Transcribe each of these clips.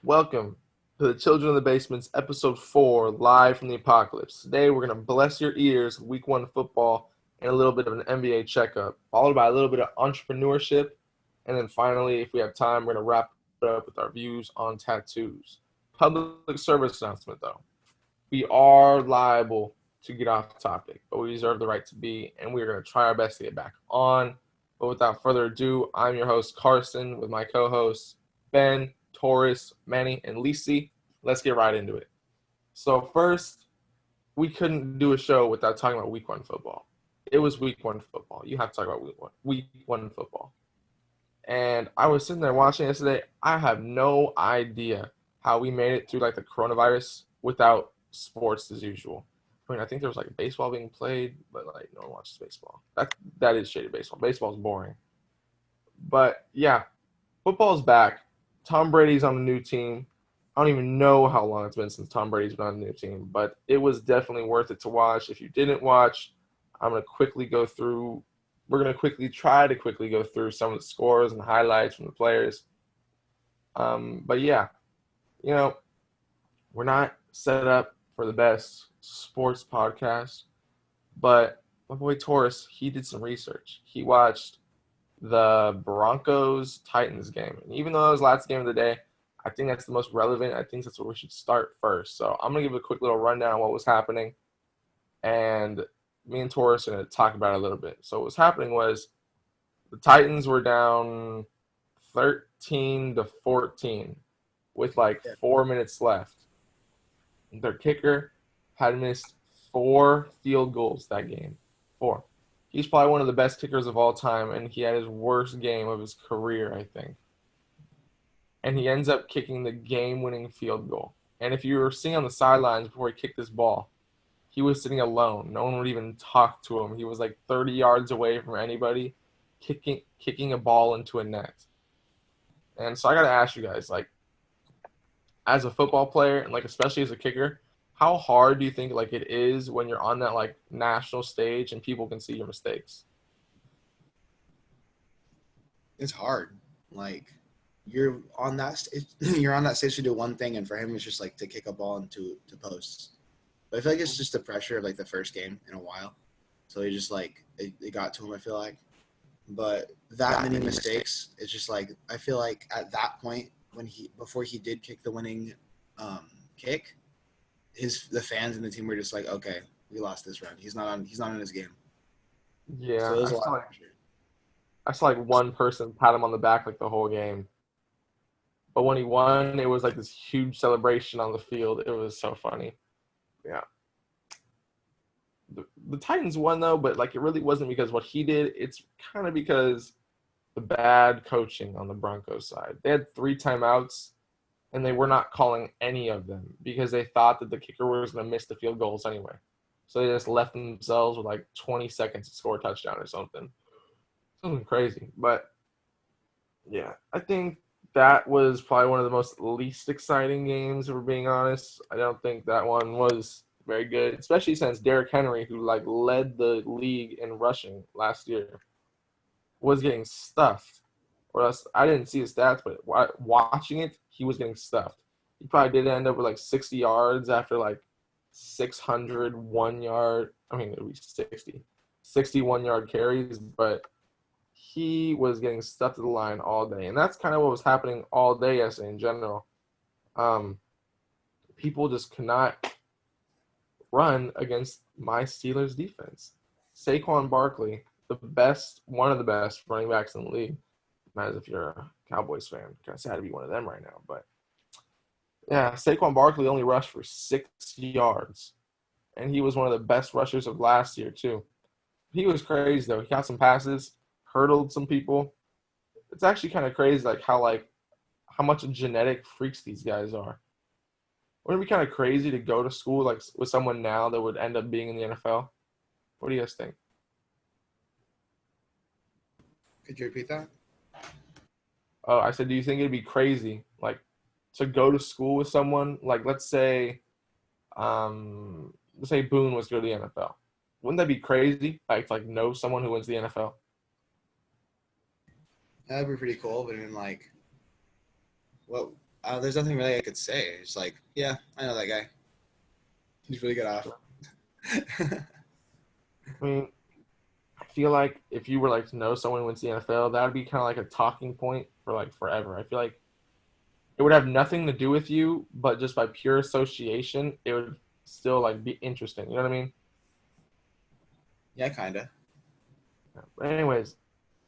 Welcome to the Children of the Basement's episode 4, live from the apocalypse. Today we're going to bless your ears with week 1 football and a little bit of an NBA checkup, followed by a little bit of entrepreneurship, and then finally, if we have time, we're going to wrap it up with our views on tattoos. Public service announcement though. We are liable to get off topic, but we reserve the right to be, and we're going to try our best to get back on. But without further ado, I'm your host, Karson, with my co-hosts, Ben, Taurus, Manny, and Lisi. Let's get right into it. So first, we couldn't do a show without talking about week 1 football. It was week 1 football. You have to talk about week one football. And I was sitting there watching yesterday. I have no idea how we made it through like the coronavirus without sports as usual. I mean, I think there was like baseball being played, but like no one watches baseball. That is shady baseball. Baseball's boring. But yeah, football's back. Tom Brady's on a new team. I don't even know how long it's been since Tom Brady's been on a new team, but it was definitely worth it to watch. If you didn't watch, I'm going to quickly go through. We're going to try to quickly go through some of the scores and highlights from the players. But yeah, we're not set up for the best sports podcast, but my boy Taurus, he did some research. He watched the Broncos-Titans game. And even though it was the last game of the day, I think that's the most relevant. I think that's where we should start first. So I'm going to give a quick little rundown on what was happening. And me and Taurus are going to talk about it a little bit. So what was happening was the Titans were down 13-14 with like 4 minutes left. Their kicker had missed 4 field goals that game. 4. He's probably one of the best kickers of all time, and he had his worst game of his career, I think. And he ends up kicking the game-winning field goal. And if you were seeing on the sidelines before he kicked this ball, he was sitting alone. No one would even talk to him. He was like 30 yards away from anybody, kicking a ball into a net. And so I got to ask you guys, like, as a football player, and like especially as a kicker, how hard do you think like it is when you're on that like national stage and people can see your mistakes? It's hard. Like you're on that you're on that stage to do one thing, and for him it's just like to kick a ball into posts. But I feel like it's just the pressure of like the first game in a while, so he just like it got to him. I feel like, but that many mistakes, it's just like I feel like at that point before he did kick the winning kick, the fans and the team were just like, okay, we lost this round. He's not in his game. So Yeah, it was a lot of pressure. I saw like one person pat him on the back like the whole game. But when he won, it was like this huge celebration on the field. It was so funny. Yeah. The Titans won though, but like it really wasn't because what he did. It's kind of because the bad coaching on the Broncos side. They had 3 timeouts, and they were not calling any of them because they thought that the kicker was going to miss the field goals anyway. So they just left themselves with like 20 seconds to score a touchdown or something. Something crazy. But yeah, I think that was probably one of the most least exciting games, if we're being honest. I don't think that one was very good, especially since Derrick Henry, who like led the league in rushing last year, was getting stuffed. Or else I didn't see his stats, but watching it, he was getting stuffed. He probably did end up with like 60 yards after like 601 yard. I mean, it would be 61-yard carries, but he was getting stuffed to the line all day. And that's kind of what was happening all day yesterday in general. People just could not run against my Steelers defense. Saquon Barkley, one of the best running backs in the league. Not as if you're a Cowboys fan. Kind of sad to be one of them right now. But yeah, Saquon Barkley only rushed for 6 yards. And he was one of the best rushers of last year, too. He was crazy, though. He got some passes, hurdled some people. It's actually kind of crazy, like how much genetic freaks these guys are. Wouldn't it be kind of crazy to go to school like with someone now that would end up being in the NFL? What do you guys think? Could you repeat that? Oh, I said, do you think it'd be crazy, like, to go to school with someone, like, let's say Boone was to go to the NFL. Wouldn't that be crazy? Like know someone who wins the NFL? That'd be pretty cool, but then like, what There's nothing really I could say. It's like, yeah, I know that guy. He's really good off. I mean, I feel like if you were like to know someone who wins the NFL, that would be kind of like a talking point for like forever. I feel like it would have nothing to do with you, but just by pure association, it would still like be interesting. You know what I mean? Yeah, kinda. But anyways,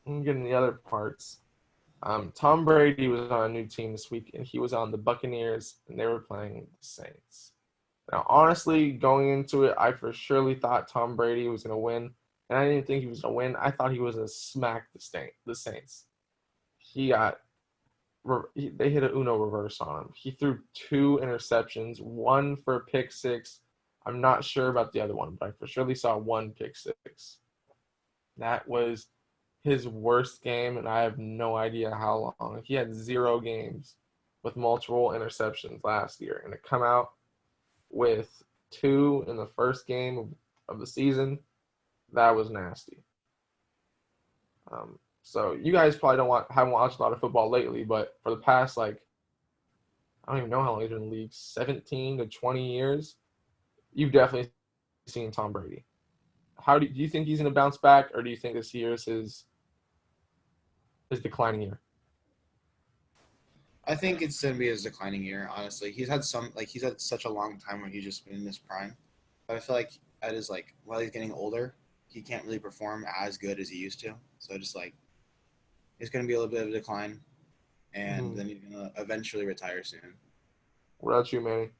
I'm getting the other parts. Tom Brady was on a new team this week, and he was on the Buccaneers, and they were playing the Saints. Now, honestly, going into it, I for surely thought Tom Brady was going to win, and I didn't think he was going to win. I thought he was going to smack the Saints. He got they hit a Uno reverse on him. He threw 2 interceptions, one for a pick six. I'm not sure about the other one, but I for surely saw one pick six. That was his worst game, and I have no idea how long. He had 0 games with multiple interceptions last year, and to come out with 2 in the first game of the season, that was nasty. So you guys probably haven't watched a lot of football lately, but for the past like I don't even know how long he's been in the league, 17 to 20 years, you've definitely seen Tom Brady. Do you think he's going to bounce back, or do you think this year is his declining year? I think it's gonna be his declining year. Honestly, he's had such a long time where he's just been in his prime. But I feel like at his like while he's getting older, he can't really perform as good as he used to. So just like it's gonna be a little bit of a decline, and Mm-hmm. then he's gonna eventually retire soon. What about you, Manny?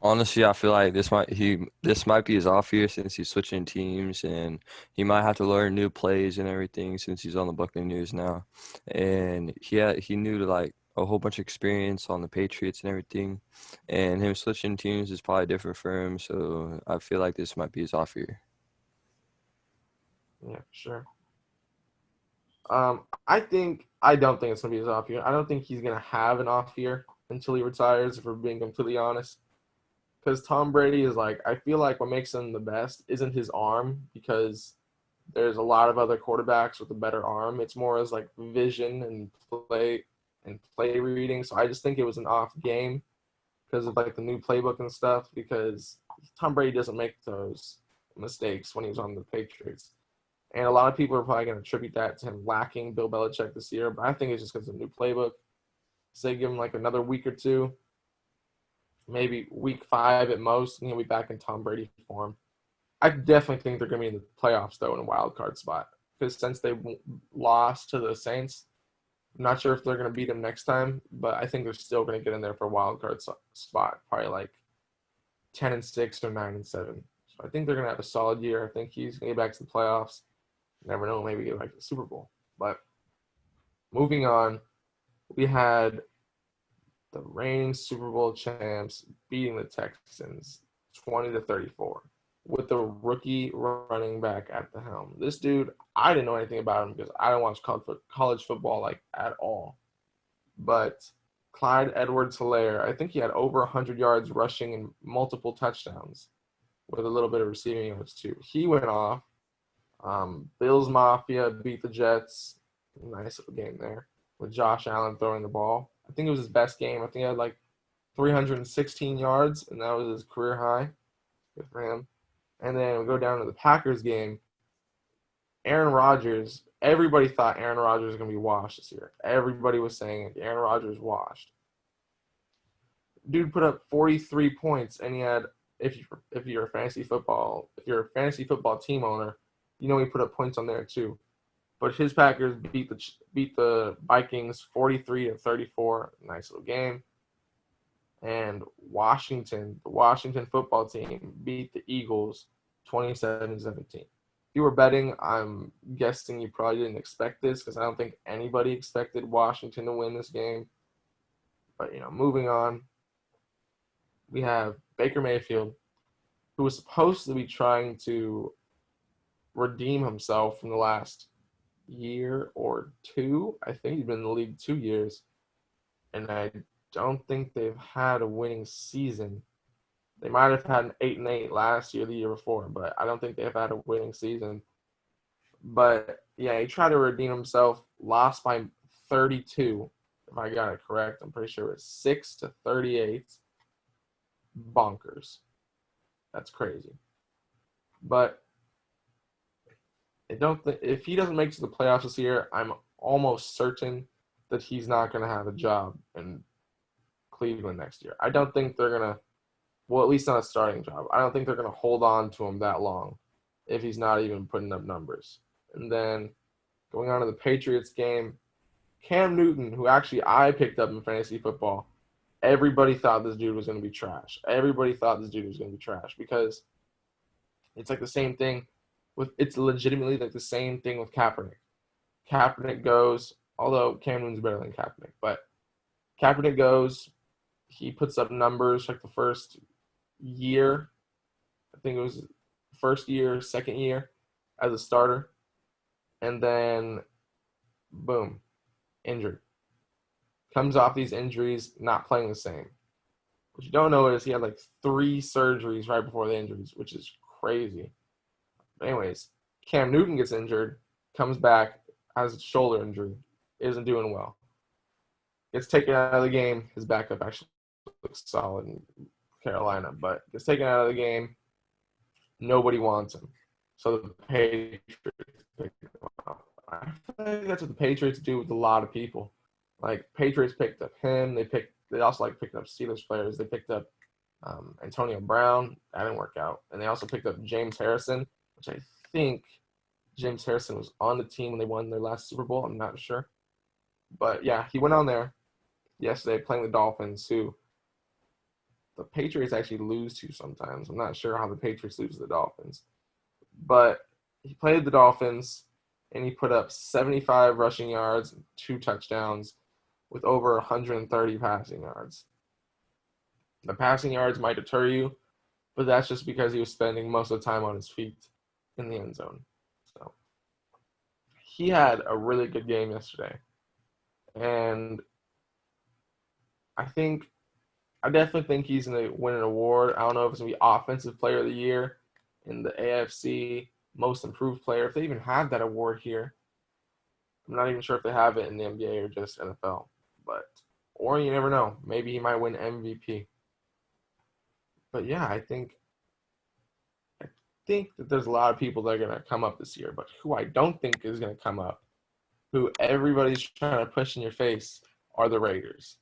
Honestly, I feel like this might be his off year since he's switching teams and he might have to learn new plays and everything since he's on the Buccaneers now. And he knew like a whole bunch of experience on the Patriots and everything. And him switching teams is probably different for him, so I feel like this might be his off year. Yeah, sure. I don't think it's gonna be his off year. I don't think he's gonna have an off year until he retires. If we're being completely honest, because Tom Brady is like, I feel like what makes him the best isn't his arm, because there's a lot of other quarterbacks with a better arm. It's more as like vision and play reading. So I just think it was an off game because of like the new playbook and stuff. Because Tom Brady doesn't make those mistakes when he was on the Patriots. And a lot of people are probably going to attribute that to him lacking Bill Belichick this year. But I think it's just because of the new playbook. Say give him like another week or two, maybe week 5 at most, and he'll be back in Tom Brady form. I definitely think they're going to be in the playoffs, though, in a wild card spot. Because since they lost to the Saints, I'm not sure if they're going to beat them next time, but I think they're still going to get in there for a wild card spot, probably like 10-6 or 9-7. So I think they're going to have a solid year. I think he's going to get back to the playoffs. Never know, maybe get back to the Super Bowl. But moving on, we had the reigning Super Bowl champs beating the Texans 20-34 with the rookie running back at the helm. This dude, I didn't know anything about him because I don't watch college football like at all. But Clyde Edwards-Helaire, I think he had over 100 yards rushing and multiple touchdowns with a little bit of receiving yards too. He went off. Bills Mafia beat the Jets. Nice little game there with Josh Allen throwing the ball. I think it was his best game. I think he had like 316 yards, and that was his career high. Good for him. And then we go down to the Packers game. Aaron Rodgers, everybody thought Aaron Rodgers was going to be washed this year. Everybody was saying Aaron Rodgers washed. Dude put up 43 points, and he had, if you're a fantasy football team owner, you know he put up points on there too. But his Packers beat the Vikings 43-34. Nice little game. And the Washington football team beat the Eagles 27-17. If you were betting, I'm guessing you probably didn't expect this because I don't think anybody expected Washington to win this game. But, moving on, we have Baker Mayfield, who was supposed to be trying to redeem himself from the last year or two. I think he's been in the league 2 years, and I don't think they've had a winning season. They might have had an 8-8 last year, the year before, but I don't think they've had a winning season. But yeah, he tried to redeem himself, lost by 32 If I got it correct, I'm pretty sure it's 6-38. Bonkers. That's crazy. But if he doesn't make it to the playoffs this year, I'm almost certain that he's not going to have a job in Cleveland next year. I don't think they're going to, well, at least not a starting job. I don't think they're going to hold on to him that long if he's not even putting up numbers. And then going on to the Patriots game, Cam Newton, who actually I picked up in fantasy football, everybody thought this dude was going to be trash. Everybody thought this dude was going to be trash because it's like the same thing it's legitimately like the same thing with Kaepernick. Kaepernick goes, although Cam Newton's better than Kaepernick, but Kaepernick goes, he puts up numbers like the first year. I think it was first year, second year as a starter. And then, boom, injured. Comes off these injuries, not playing the same. What you don't know is he had like 3 surgeries right before the injuries, which is crazy. But anyways, Cam Newton gets injured, comes back, has a shoulder injury, isn't doing well. Gets taken out of the game. His backup actually looks solid in Carolina, but gets taken out of the game. Nobody wants him. So the Patriots pick him up. I think that's what the Patriots do with a lot of people. Like Patriots picked up him. They also like picked up Steelers players. They picked up Antonio Brown. That didn't work out. And they also picked up James Harrison, which I think James Harrison was on the team when they won their last Super Bowl. I'm not sure. But yeah, he went on there yesterday playing the Dolphins, who the Patriots actually lose to sometimes. I'm not sure how the Patriots lose to the Dolphins. But he played the Dolphins, and he put up 75 rushing yards, 2 touchdowns, with over 130 passing yards. The passing yards might deter you, but that's just because he was spending most of the time on his feet in the end zone. So he had a really good game yesterday. And I definitely think he's going to win an award. I don't know if it's going to be Offensive Player of the Year in the AFC, Most Improved Player, if they even have that award here. I'm not even sure if they have it in the NBA or just NFL. Or you never know. Maybe he might win MVP. But yeah, I think that there's a lot of people that are going to come up this year. But who I don't think is going to come up, who everybody's trying to push in your face, are the Raiders.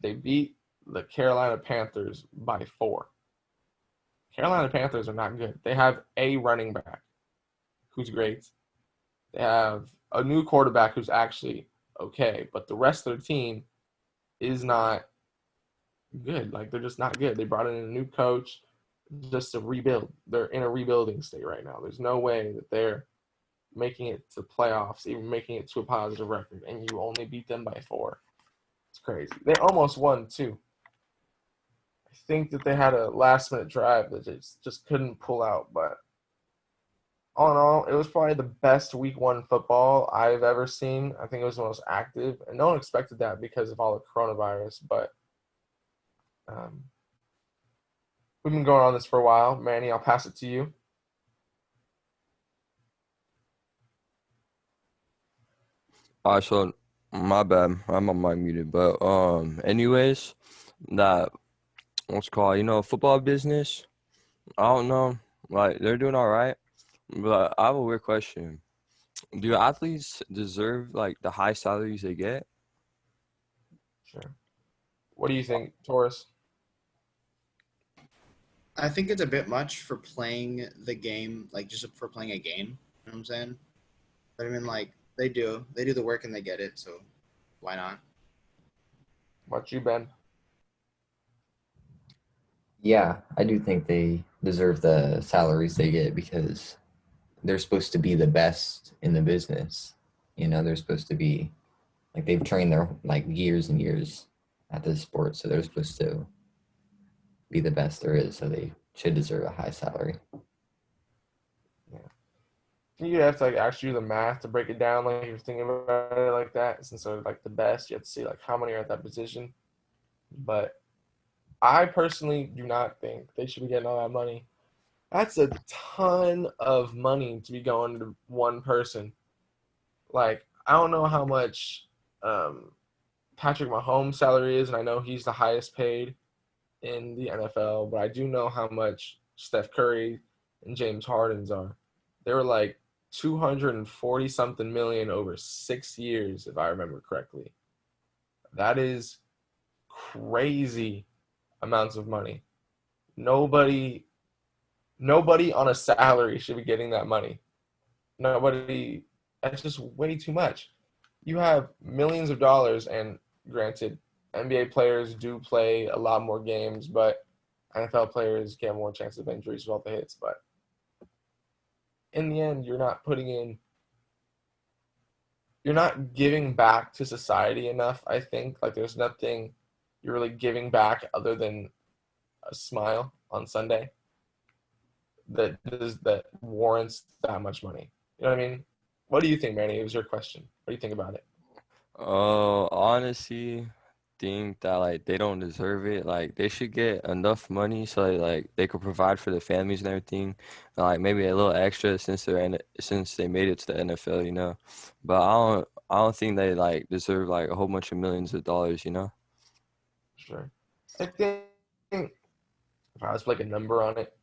They beat the Carolina Panthers by 4. Carolina Panthers are not good. They have a running back who's great. They have a new quarterback who's actually okay, but the rest of their team is not good. Like, they're just not good. They brought in a new coach just to rebuild. They're in a rebuilding state right now. There's no way that they're making it to playoffs, even making it to a positive record, and you only beat them by 4. It's crazy. They almost won, too. I think that they had a last-minute drive that they just couldn't pull out, but all in all, it was probably the best Week 1 football I've ever seen. I think it was the most active, and no one expected that because of all the coronavirus, but we've been going on this for a while. Manny, I'll pass it to you. All right, so my bad. I'm on my muted, but anyways, that what's it called, football business. I don't know, like they're doing all right, but I have a weird question. Do athletes deserve like the high salaries they get? Sure. What do you think, Taurus? I think it's a bit much for playing the game, like just for playing a game. You know what I'm saying? But I mean, like they do the work and they get it, so why not? What you, Ben? Yeah, I do think they deserve the salaries they get because they're supposed to be the best in the business. They're supposed to be like they've trained their like years and years at this sport, so they're supposed to be the best there is. So they should deserve a high salary. Yeah. You have to like actually do the math to break it down. Like you're thinking about it like that. Since they're like the best, you have to see like how many are at that position. But I personally do not think they should be getting all that money. That's a ton of money to be going to one person. Like, I don't know how much Patrick Mahomes' salary is, and I know he's the highest paid in the NFL, but I do know how much Steph Curry and James Harden's are. They were like 240 something million over 6 years, if I remember correctly. That is crazy amounts of money. Nobody nobody on a salary should be getting that money. Nobody, that's just way too much. You have millions of dollars, and granted, NBA players do play a lot more games, but NFL players get more chance of injuries with all the hits. But in the end, you're not giving back to society enough, I think. Like, there's nothing you're really giving back other than a smile on Sunday that warrants that much money. You know what I mean? What do you think, Manny? It was your question. What do you think about it? Oh, honestly, think that like they don't deserve it. Like they should get enough money so they could provide for their families and everything. And, like maybe a little extra since they made it to the NFL, you know. But I don't think they like deserve like a whole bunch of millions of dollars, you know. Sure. I think if I was to like a number on it,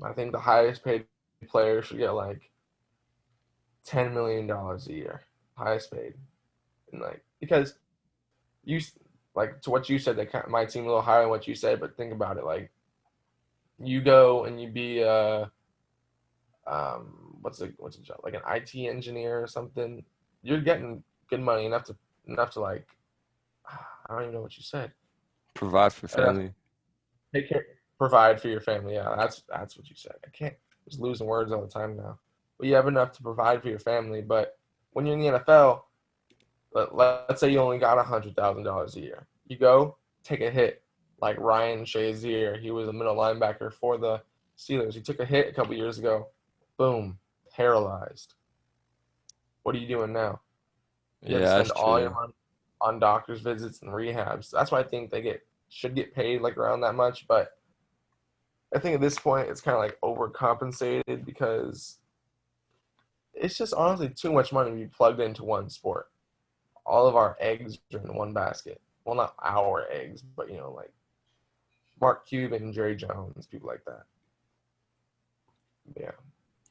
I think the highest paid player should get like $10 million a year, highest paid, and like because you like to what you said, that might seem a little higher than what you said, but think about it. Like you go and you be what's a job, like an IT engineer or something. You're getting good money enough to like I don't even know what you said. Provide for Enough family. take care, provide for your family. Yeah, that's what you said. I can't just losing words all the time now. But you have enough to provide for your family. But when you're in the NFL, let's say you only got $100,000 a year. You go take a hit, like Ryan Shazier. He was a middle linebacker for the Steelers. He took a hit a couple years ago. Boom, paralyzed. What are you doing now? You have to Yeah, spend that's all your true. money on doctor's visits and rehabs. That's why I think they should get paid like around that much. But I think at this point it's kind of like overcompensated because it's just honestly too much money to be plugged into one sport. All of our eggs are in one basket. Well, not our eggs, but like Mark Cuban and Jerry Jones, people like that. Yeah,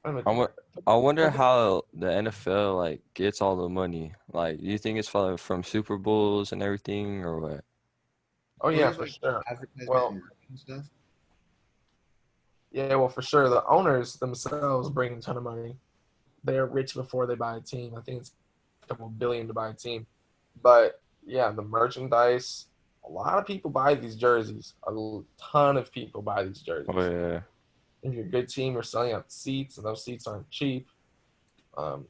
I don't I think wa- I wonder how the NFL like gets all the money. Like, do you think it's from Super Bowls and everything, or what? Oh Well, yeah, there's for like sure. advertisement and Well, marketing stuff. yeah, well for sure. The owners themselves bring a ton of money. They're rich before they buy a team. I think it's a couple billion to buy a team. But yeah, the merchandise. A lot of people buy these jerseys. A ton of people buy these Oh jerseys. yeah. If you're a good team, you're selling out seats, and those seats aren't cheap.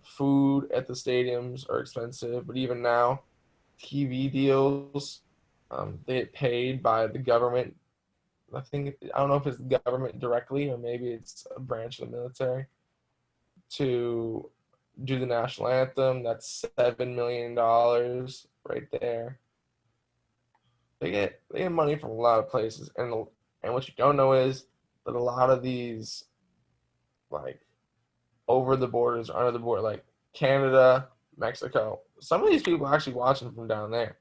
Food at the stadiums are expensive, but even now, TV deals, they get paid by the government. I don't know if it's the government directly or maybe it's a branch of the military to do the national anthem. That's $7 million right there. They get money from a lot of places, and what you don't know is that a lot of these like over the borders, under the border, like Canada, Mexico. Some of these people are actually watching from down there.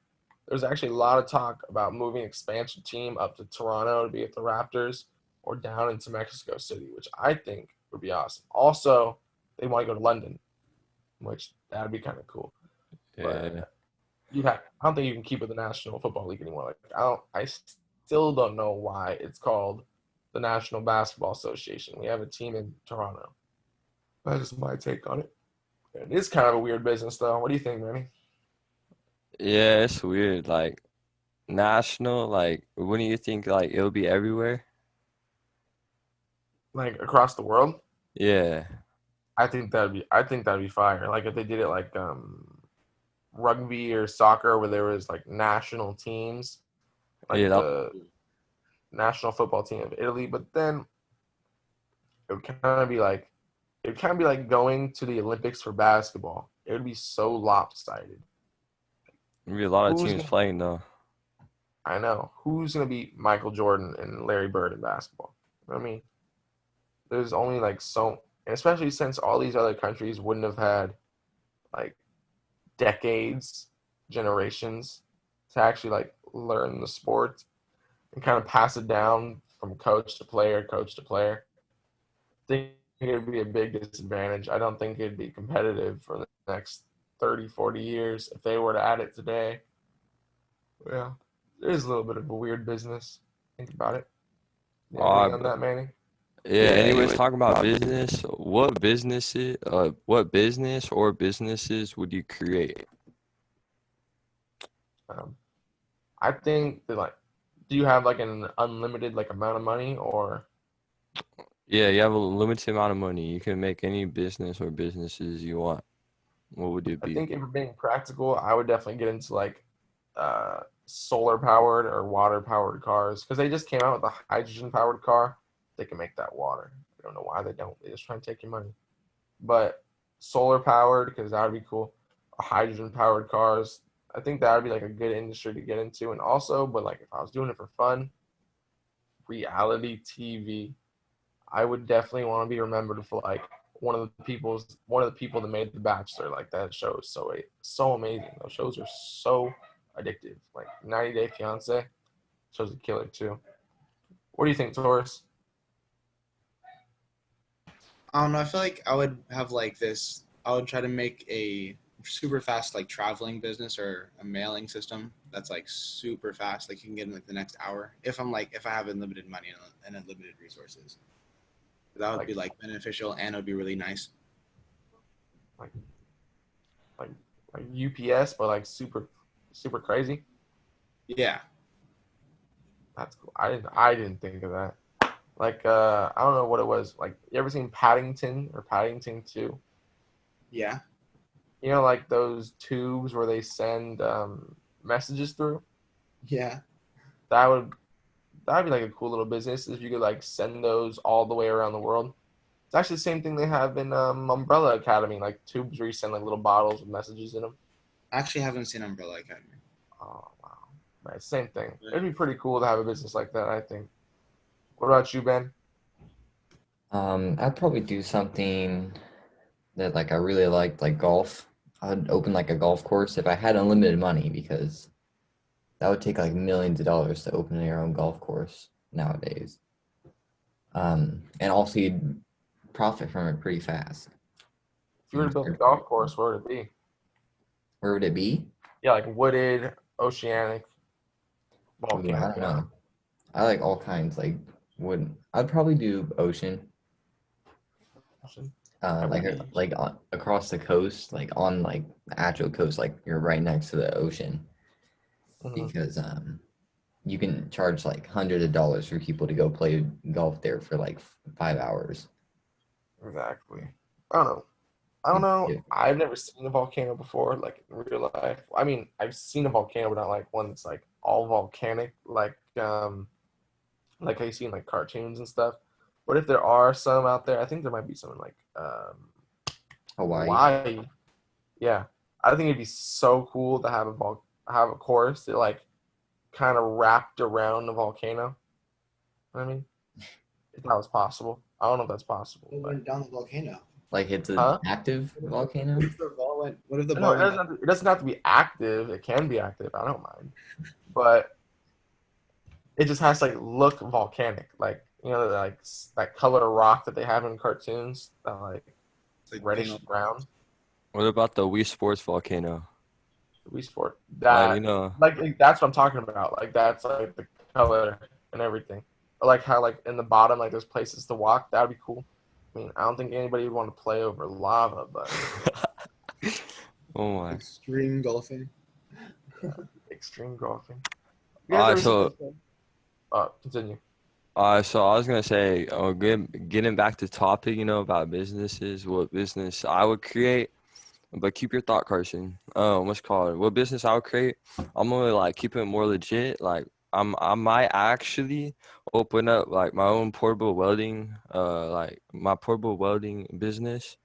There's actually a lot of talk about moving expansion team up to Toronto to be at the Raptors or down into Mexico City, which I think would be awesome. Also, they want to go to London, which that'd be kind of cool. Yeah. But I don't think you can keep with the National Football League anymore. Like I still don't know why it's called the National Basketball Association. We have a team in Toronto. That's just my take on it. It is kind of a weird business, though. What do you think, Manny? Yeah, it's weird. Like national, like wouldn't you think like it would be everywhere? Like across the world, Yeah. I think that'd be fire. Like if they did it like rugby or soccer, where there was like national teams, Yeah, like the national football team of Italy. But then it would kind of be like it would kind of be like going to the Olympics for basketball. It would be so lopsided. there'd be a lot of Who's teams gonna? playing though. I know who's gonna beat Michael Jordan and Larry Bird in basketball. You know what I mean, there's only like so, and especially since all these other countries wouldn't have had like decades generations to actually like learn the sport and kind of pass it down from coach to player, coach to player. I think it would be a big disadvantage. I don't think it'd be competitive for the next 30, 40 years if they were to add it today. Yeah, it is a little bit of a weird business. Think about it. You have anything on that, Manny? Yeah, anyways, talking about business, what business or businesses would you create? Um, I think that like, do you have like an unlimited like amount of money or? Yeah, you have a limited amount of money. You can make any business or businesses you want. What would it I be? think if we're being practical, I would definitely get into like solar powered or water powered cars because they just came out with a hydrogen powered car. They can make that water. I don't know why they don't. They just try and take your money. But solar powered because that would be cool. Hydrogen powered cars. I think that would be like a good industry to get into. And also, but like if I was doing it for fun, reality TV. I would definitely want to be remembered for like one of the people that made The Bachelor. Like that show is so amazing. Those shows are so addictive. Like 90 Day Fiance shows a killer too. What do you think, Taurus? I don't know. I feel like I would have like this. I would try to make a super fast like traveling business or a mailing system that's like super fast. Like you can get in like the next hour. If I have unlimited money and unlimited resources, that would Like be like beneficial and it would be really nice. like like like UPS, but like super crazy. Yeah, That's cool. I didn't think of that. Like I don't know what it was. Like you ever seen Paddington or Paddington 2? yeah, You know, like those tubes where they send messages through. yeah. That would that'd be like a cool little business if you could like send those all the way around the world. It's actually the same thing they have in Umbrella Academy, like tubes where you send like little bottles with messages in them. I actually haven't seen Umbrella Academy. Oh wow, right, same thing. It'd be pretty cool to have a business like that, I think. What about you, Ben? I'd probably do something that like I really liked, like golf. I'd open like a golf course if I had unlimited money because that would take like millions of dollars to open your own golf course nowadays. And also you'd profit from it pretty fast. If you were to build a golf course, where would it be? Where would it be? Yeah, like wooded, oceanic, Ooh, I volcanic. don't know. I like all kinds. Like would I'd probably do ocean. Ocean. Across the coast, like on like the actual coast, like you're right next to the ocean Mhm. because you can charge like hundreds of dollars for people to go play golf there for like 5 hours. Exactly. I don't know. I don't know. Yeah. I've never seen a volcano before, like in real life. I mean, I've seen a volcano, but not like one that's like all volcanic, like how you see in like cartoons and stuff. But if there are some out there, I think there might be some in like Hawaii. Hawaii. Yeah, I think it'd be so cool to have a course that like kind of wrapped around the volcano. You know what I mean, if that was possible. I don't know if that's possible, It but went down the volcano. Like it's an huh? active volcano. What if the No, ball went down? it doesn't have to be active. It can be active. I don't mind, but it just has to like look volcanic, like like that color rock that they have in cartoons, that like It's like reddish brown. What about the Wii Sports volcano? Wii Sport. Like, That like that's what I'm talking about. Like that's like the color and everything. I like how like in the bottom like there's places to walk. That would be cool. I mean, I don't think anybody would want to play over lava, but oh my. extreme golfing. extreme golfing. You guys Alright, ever seen so this? Continue. so I was gonna say, getting back to topic, about businesses, what business I would create. But keep your thought, Karson. What's it called? What business I would create? I'm gonna like keep it more legit. Like I might actually open up like my own portable welding, like my portable welding business,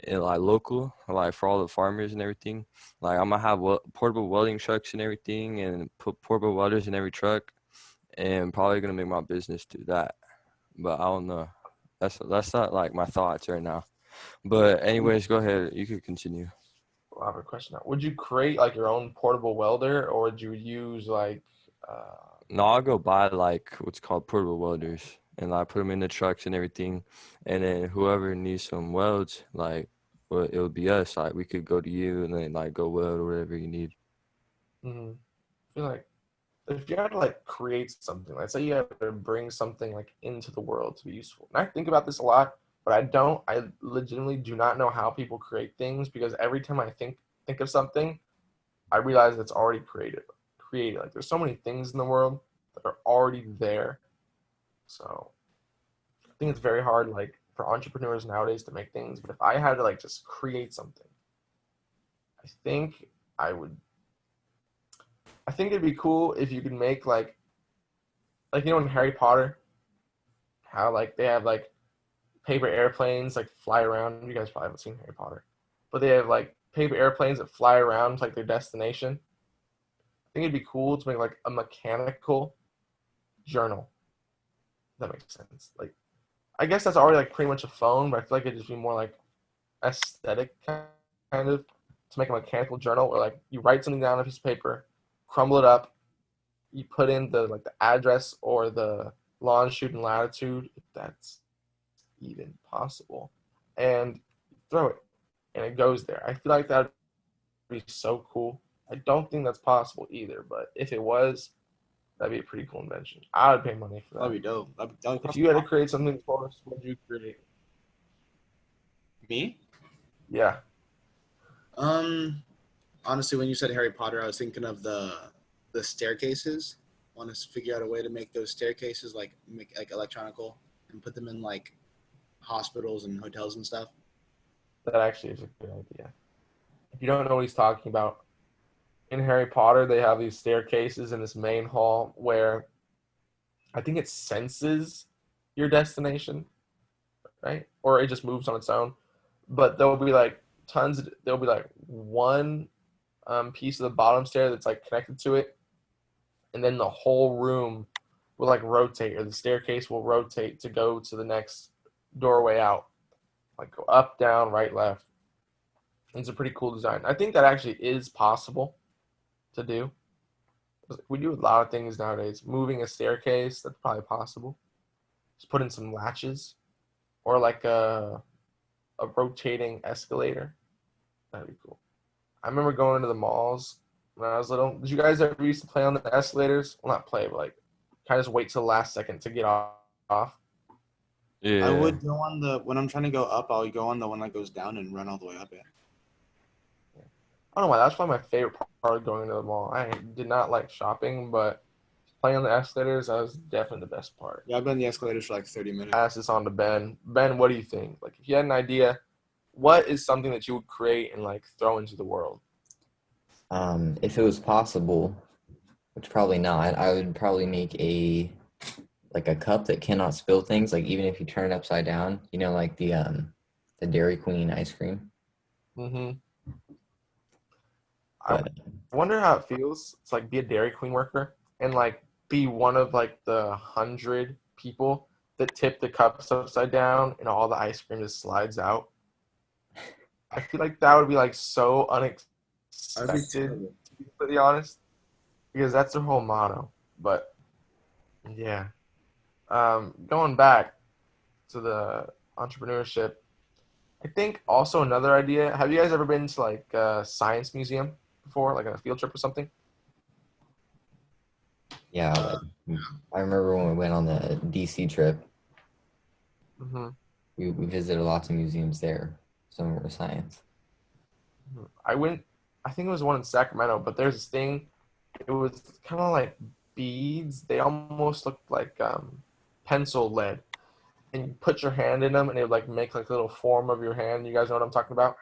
and like local, like for all the farmers and everything. Like I'm gonna have portable welding trucks and everything, and put portable welders in every truck, and probably gonna make my business do that. But I don't know. That's not like my thoughts right now. But anyways, go ahead. You could continue. I have a question now. Would you create like your own portable welder, or would you use like? No, I'll go buy like what's called portable welders, and like put them in the trucks and everything, and then whoever needs some welds, like, well, it would be us. Like we could go to you and then like go weld or whatever you need. I feel like if you had to like create something, let's say you had to bring something like into the world to be useful. And I think about this a lot, but I legitimately do not know how people create things, because every time I think of something, I realize it's already created. Like there's so many things in the world that are already there. So I think it's very hard like for entrepreneurs nowadays to make things. But if I had to like just create something, I think I would I think it'd be cool if you could make like in Harry Potter, how like they have like paper airplanes like fly around. You guys probably haven't seen Harry Potter, but they have like paper airplanes that fly around to like their destination. I think it'd be cool to make like a mechanical journal. If that makes sense. Like I guess that's already like pretty much a phone, but I feel like it'd just be more like aesthetic kind of to make a mechanical journal where like you write something down on a piece of paper, crumble it up, you put in the like the address or the longitude and latitude, if that's even possible, and throw it, and it goes there. I feel like that would be so cool. I don't think that's possible either, but if it was, that'd be a pretty cool invention. I would pay money for that. That'd be dope. If you had to create something for us, what would you create? Me? Yeah. Honestly, when you said Harry Potter, I was thinking of the staircases. Want to figure out a way to make those staircases like electronical and put them in like hospitals and hotels and stuff. That actually is a good idea. If you don't know what he's talking about, in Harry Potter, they have these staircases in this main hall where I think it senses your destination, right? Or it just moves on its own. But there'll be like there'll be like one piece of the bottom stair that's like connected to it, and then the whole room will like rotate, or the staircase will rotate to go to the next doorway out, like go up, down, right, left. It's a pretty cool design. I think that actually is possible to do. We do a lot of things nowadays. Moving a staircase, that's probably possible. Just put in some latches, or like a rotating escalator. That'd be cool. I remember going to the malls when I was little. Did you guys ever used to play on the escalators? Well, not play, but like kind of just wait till the last second to get off. Yeah. I would go on when I'm trying to go up, I'll go on the one that goes down and run all the way up it. I don't know why. That's probably my favorite part of going to the mall. I did not like shopping, but playing on the escalators, that was definitely the best part. Yeah, I've been on the escalators for like 30 minutes. I asked this on to Ben. Ben, what do you think? Like, if you had an idea, what is something that you would create and like throw into the world? If it was possible, which probably not, I would probably make a cup that cannot spill things. Like even if you turn it upside down, like the Dairy Queen ice cream. Mm-hmm. But I wonder how it feels to like be a Dairy Queen worker and like be one of like the 100 people that tip the cups upside down and all the ice cream just slides out. I feel like that would be like so unexpected, to be completely honest, because that's their whole motto. But yeah, going back to the entrepreneurship, I think also another idea. Have you guys ever been to like a science museum before, like on a field trip or something? yeah, I remember when we went on the DC trip, Mm-hmm. we visited lots of museums there. Some were science. I think it was one in Sacramento, but there's this thing. It was kind of like beads. They almost looked like pencil lead, and you put your hand in them, and it would like make like a little form of your hand. You guys know what I'm talking about?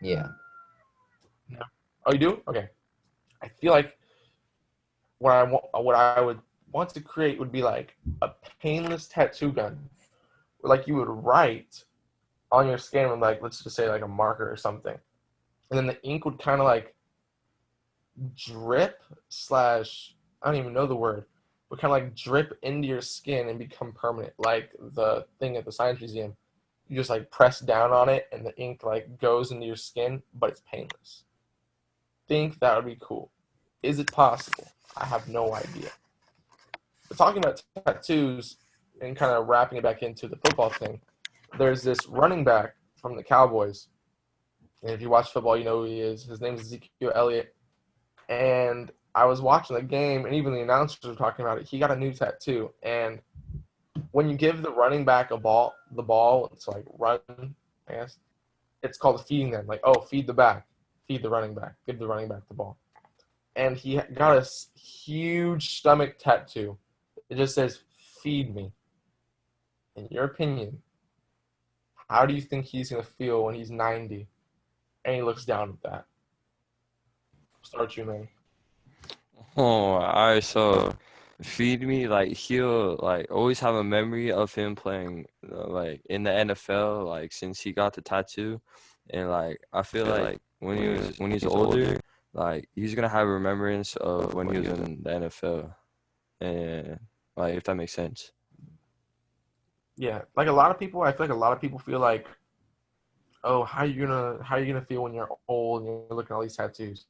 Yeah. No. Oh, you do? Okay. I feel like what I would want to create would be like a painless tattoo gun, where like you would write on your skin with like, let's just say like a marker or something, and then the ink would kind of like drip slash I don't even know the word, but kind of like drip into your skin and become permanent, like the thing at the science museum. you just like press down on it and the ink like goes into your skin, but it's painless. Think that would be cool. Is it possible? I have no idea. But talking about tattoos and kind of wrapping it back into the football thing, there's this running back from the Cowboys. And if you watch football, you know who he is. His name is Ezekiel Elliott. And I was watching the game, and even the announcers were talking about it. He got a new tattoo. And when you give the running back the ball, to like run, I guess, it's called feeding them. Like, oh, feed the back. Feed the running back. Give the running back the ball. And he got a huge stomach tattoo. It just says, feed me. In your opinion, how do you think he's going to feel when he's 90 and he looks down at that? Start you, man. Oh, all right. So, feed me. Like he'll like always have a memory of him playing like in the NFL. Like since he got the tattoo, and like I feel like when he's older, like he's gonna have a remembrance of when he was in the NFL, and like if that makes sense. Yeah, like a lot of people, I feel like a lot of people feel like, oh, how you gonna feel when you're old and you're looking at all these tattoos?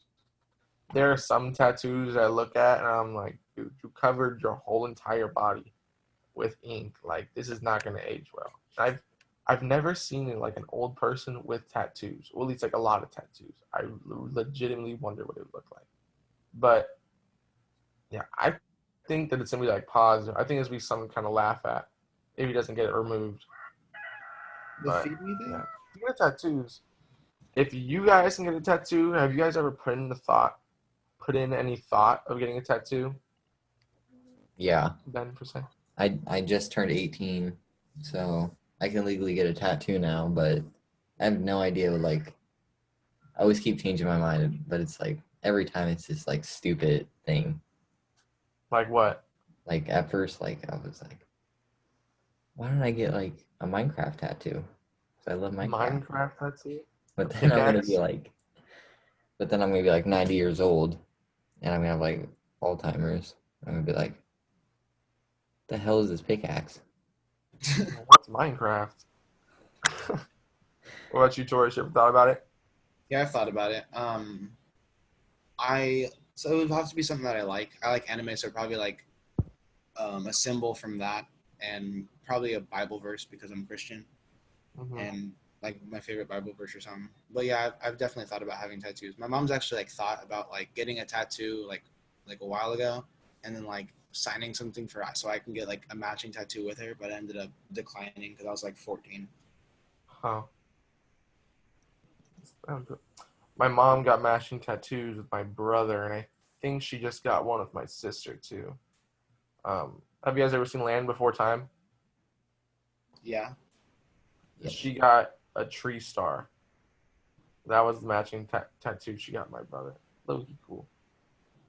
There are some tattoos I look at and I'm like, dude, you covered your whole entire body with ink. Like this is not gonna age well. I've never seen like an old person with tattoos, or at least like a lot of tattoos. I legitimately wonder what it would look like. But yeah, I think that it's gonna be like positive. I think it's gonna be something to kind of laugh at if he doesn't get it removed. The But feed me thing? yeah, speaking of tattoos, if you guys can get a tattoo, have you guys ever put in any thought of getting a tattoo? Yeah. Ben, per se. I just turned 18, so I can legally get a tattoo now, but I have no idea like I always keep changing my mind, but it's like every time it's this like stupid thing. Like what? Like at first like I was like, why don't I get like a Minecraft tattoo? Because I love Minecraft. Minecraft tattoo? But then I'm gonna be Pickaxe? like 90 years old and I'm gonna have like Alzheimer's. I'm gonna be like, the hell is this pickaxe? What's Minecraft? What about you, Tori? You ever thought about it? Yeah, I've thought about it. So it would have to be something that I like. I like anime, so probably like a symbol from that, and probably a Bible verse because I'm Christian, Mm-hmm. and like my favorite Bible verse or something. But yeah, I've definitely thought about having tattoos. My mom's actually like thought about like getting a tattoo like a while ago, and then like signing something for so I can get like a matching tattoo with her. But I ended up declining because I was like 14. Huh. My mom got matching tattoos with my brother, and I think she just got one with my sister too. Have you guys ever seen Land Before Time? Yeah. Yes. She got a tree star. That was the matching tattoo she got my brother. Low-key cool.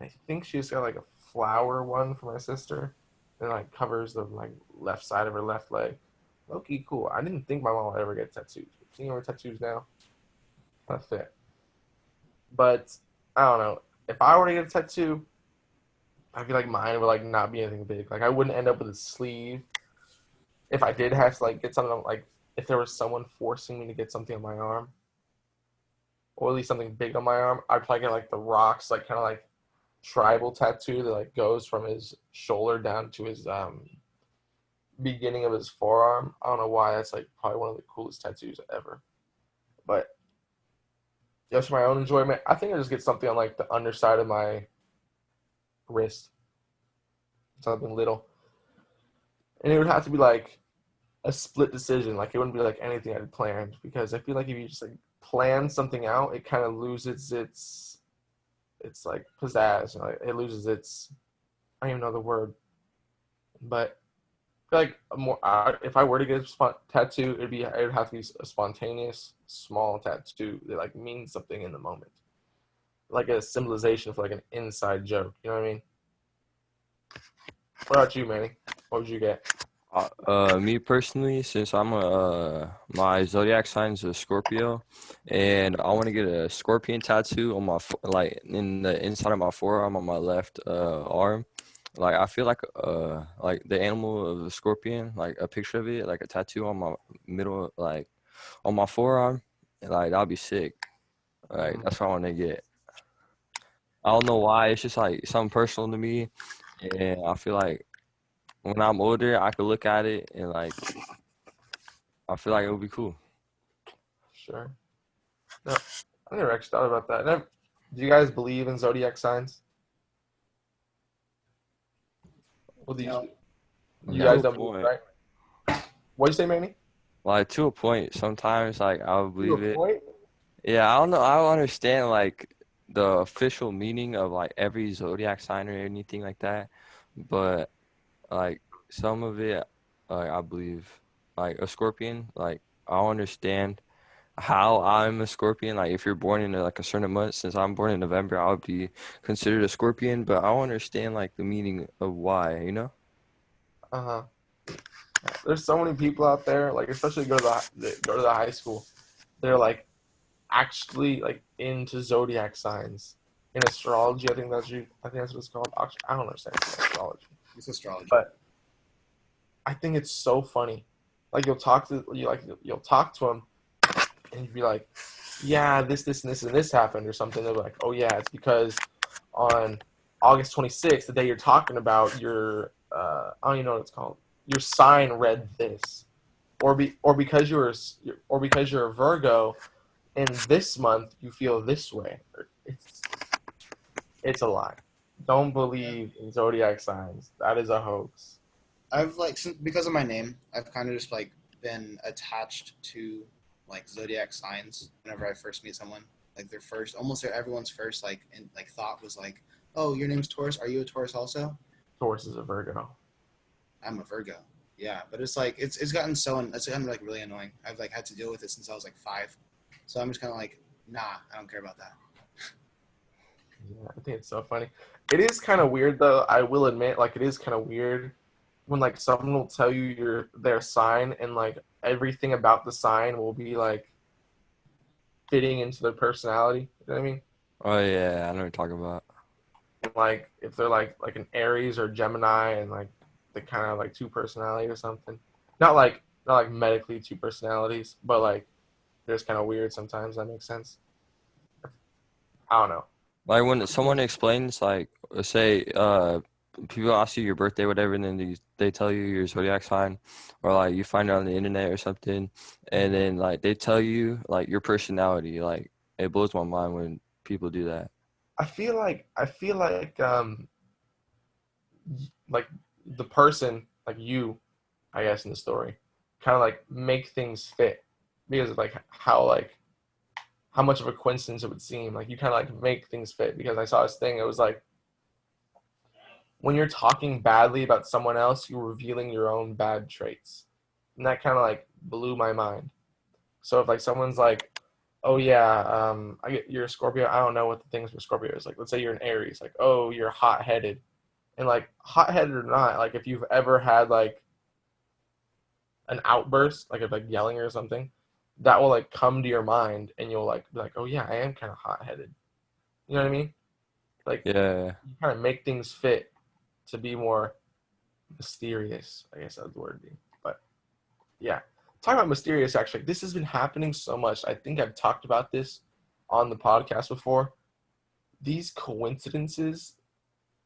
I think she just got like a flower one for my sister. And like covers the like left side of her left leg. Low-key cool. I didn't think my mom would ever get tattoos. Seeing her tattoos now, kind of fit. But I don't know. If I were to get a tattoo, I feel like mine would like not be anything big. Like I wouldn't end up with a sleeve. If I did have to like get something like if there was someone forcing me to get something on my arm, or at least something big on my arm, I'd probably get like the rocks, like kind of like tribal tattoo that like goes from his shoulder down to his beginning of his forearm. I don't know why. That's like probably one of the coolest tattoos ever. But just for my own enjoyment, I think I just get something on like the underside of my wrist, something little, and it would have to be like a split decision. Like it wouldn't be like anything I had planned because I feel like if you just like plan something out, it kind of loses its like pizzazz. You know, like, it loses its I don't even know the word, but I feel like if I were to get a tattoo, it would have to be a spontaneous small tattoo that like means something in the moment, like a symbolization for like an inside joke. You know what I mean? What about you, Manny? What would you get? Me personally, since I'm my zodiac sign is a Scorpio, and I want to get a scorpion tattoo on my like in the inside of my forearm on my left arm, Like I feel like the animal of the scorpion, like a picture of it, like a tattoo on my middle, like on my forearm, like that'd be sick. Like that's what I want to get. I don't know why. It's just like something personal to me, and I feel like when I'm older, I could look at it and like I feel like it would be cool. Sure. No, I never actually thought about that. Do you guys believe in zodiac signs? Well, No. you To guys a don't believe, point. right? What'd you say, Manny? Like to a point. Sometimes like I would To a believe it. point. Yeah, I don't know. I don't understand like the official meaning of like every zodiac sign or anything like that, but like some of it, like I believe, like a scorpion. Like I don't understand how I'm a scorpion. Like if you're born in like a certain month, since I'm born in November, I would be considered a scorpion. But I don't understand like the meaning of why. You know? Uh-huh. There's so many people out there, like especially go to the high school. They're like actually like into zodiac signs in astrology. I think that's what it's called. I don't understand astrology, It's astrology. but I think it's so funny. Like you'll talk to them, and you'd be like, "Yeah, and this happened," or something. They're like, "Oh yeah, it's because on August 26th, the day you're talking about, your I don't even know what it's called. Your sign read this, or because you're a Virgo, and this month you feel this way." It's a lie. Don't believe in zodiac signs. That is a hoax. I've like because of my name, I've kind of just like been attached to like zodiac signs whenever I first meet someone. Like everyone's first thought was like, "Oh, your name's Taurus. Are you a Taurus also?" Taurus is a Virgo. I'm a Virgo. Yeah, but it's like it's gotten like really annoying. I've like had to deal with it since I was like 5, so I'm just kind of like, nah, I don't care about that. Yeah, I think it's so funny. It is kind of weird though. I will admit, like it is kind of weird when like someone will tell you their sign and like everything about the sign will be like fitting into their personality. You know what I mean? Oh yeah, I know what you're talking about. Like if they're like an Aries or Gemini and like they kind of like two personalities or something. Not like medically two personalities, but like they're just kind of weird sometimes. That makes sense. I don't know. Like when someone explains, like, say, people ask you your birthday, whatever, and then they tell you your zodiac sign, or like you find it on the internet or something, and then like they tell you like your personality. Like it blows my mind when people do that. I feel like like the person like you, I guess in the story, kind of like make things fit because of like how much of a coincidence it would seem. Like you kind of like make things fit because I saw this thing. It was like when you're talking badly about someone else, you're revealing your own bad traits, and that kind of like blew my mind. So if like someone's like, "Oh yeah, you're a Scorpio," I don't know what the things for Scorpio is. Like let's say you're an Aries, like, "Oh, you're hot-headed," and like hot-headed or not, like if you've ever had like an outburst, like of like yelling or something, that will like come to your mind, and you'll like be like, "Oh yeah, I am kind of hot-headed." You know what I mean? Like Yeah, you kind of make things fit to be more mysterious. I guess that's the word be. But yeah, talking about mysterious, actually, this has been happening so much. I think I've talked about this on the podcast before. These coincidences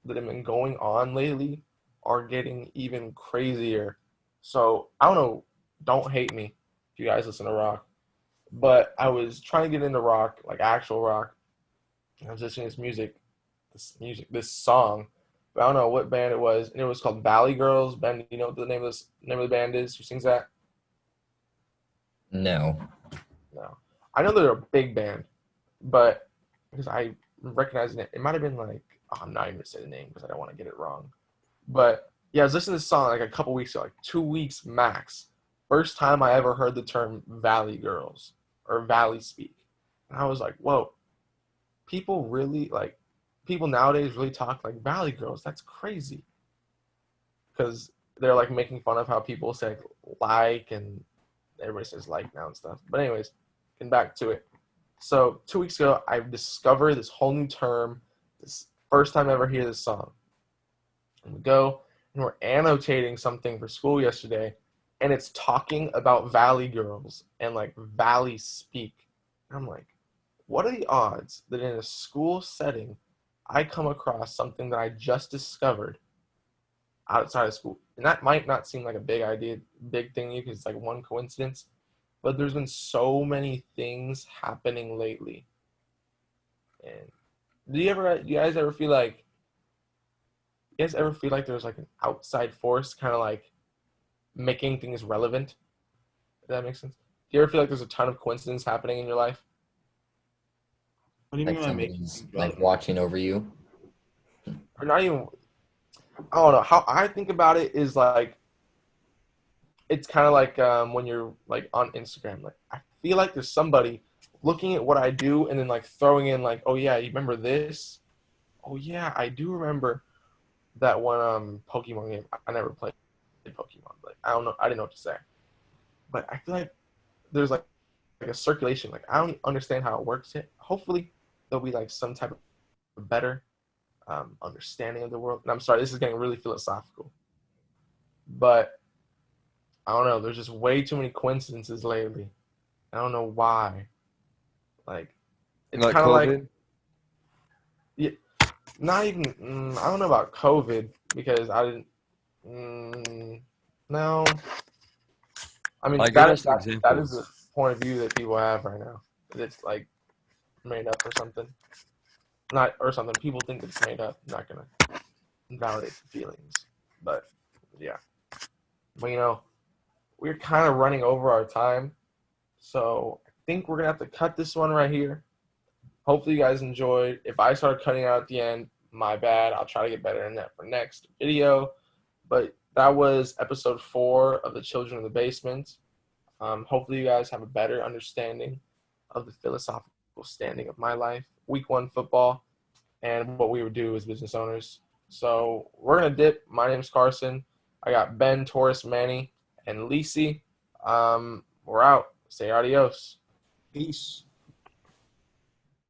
that have been going on lately are getting even crazier. So I don't know. Don't hate me if you guys listen to rock, but I was trying to get into rock, like actual rock. I was listening to this song, but I don't know what band it was, and it was called Valley Girls. Ben, you know what the name of the band is? Who sings that? No. No, I know they're a big band, but because I recognize it, it might have been like I'm not even gonna say the name because I don't want to get it wrong. But yeah, I was listening to this song like a couple weeks ago, like 2 weeks max. First time I ever heard the term Valley Girls or Valley Speak, and I was like, whoa, people really like people nowadays really talk like Valley Girls. That's crazy because they're like making fun of how people say like and everybody says like now and stuff. But anyways, getting back to it. So 2 weeks ago, I discovered this whole new term. This first time I ever hear this song. And we go and we're annotating something for school yesterday, and it's talking about Valley girls and like Valley speak. And I'm like, what are the odds that in a school setting I come across something that I just discovered outside of school? And that might not seem like a big thing to you because it's like one coincidence, but there's been so many things happening lately. And do you guys ever feel like there's like an outside force kind of like making things relevant? Does that make sense? Do you ever feel like there's a ton of coincidence happening in your life? What do you Like mean by making somebody's things like relevant? watching over you. Or not even, I don't know. How I think about it is like, it's kind of like when you're like on Instagram. Like I feel like there's somebody looking at what I do and then like throwing in like, oh yeah, you remember this? Oh yeah, I do remember that one Pokemon game. I never played Pokemon. Like I don't know. I didn't know what to say. But I feel like there's like a circulation. Like I don't understand how it works yet. Hopefully there'll be like some type of better understanding of the world. And I'm sorry, this is getting really philosophical. But I don't know. There's just way too many coincidences lately. I don't know why. Like it's Like kind of like COVID? yeah, not even. I don't know about COVID because I didn't. No, I mean Like, give us that is the examples. point of view that people have right now. That it's like made up or something. Not or something. People think it's made up. I'm not gonna invalidate the feelings, but yeah. But we're kind of running over our time, so I think we're gonna have to cut this one right here. Hopefully you guys enjoyed. If I start cutting out at the end, my bad. I'll try to get better in that for next video. But that was episode 4 of the Children of the Basement. Hopefully you guys have a better understanding of the philosophical standing of my life, week 1 football, and what we would do as business owners. So we're going to dip. My name's Karson. I got Ben, Taurus, Manny, and Lisi. We're out. Say adios. Peace.